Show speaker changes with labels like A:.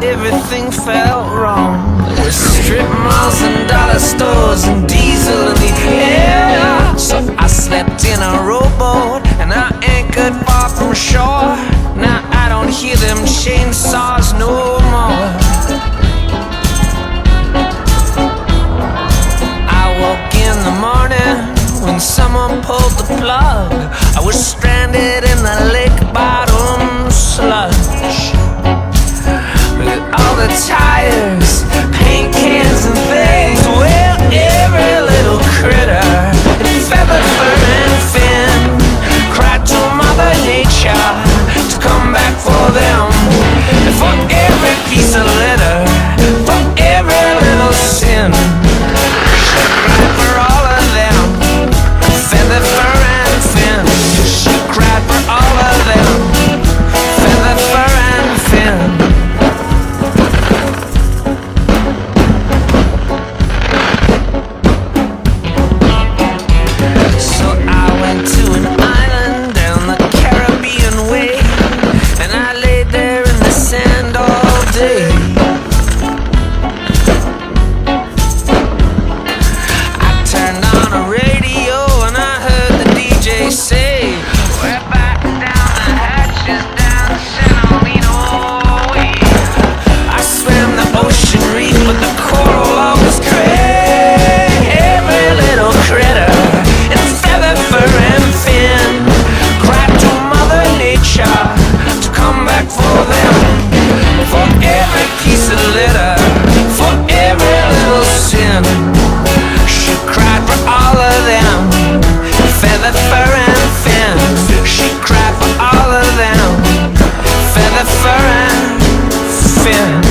A: everything felt wrong. There were strip malls and dollar stores and diesel in the air. So I slept in a rowboat and I anchored far from shore. Now I don't hear them chainsaws no more. I woke in the morning when someone pulled the plug. I was stranded in the lake bottom sludge. With all the tires, paint cans and things. Well, every little critter in feather, fur and fin cried to Mother Nature to come back for them. And for every piece of litter, for every little sin, she cried for all of them. Feather, fur and fin. She cried for all of them. Feather, fur and fin. She cried for all of them. Feather, fur and fin. She cried for all of them. Feather, fur and fin.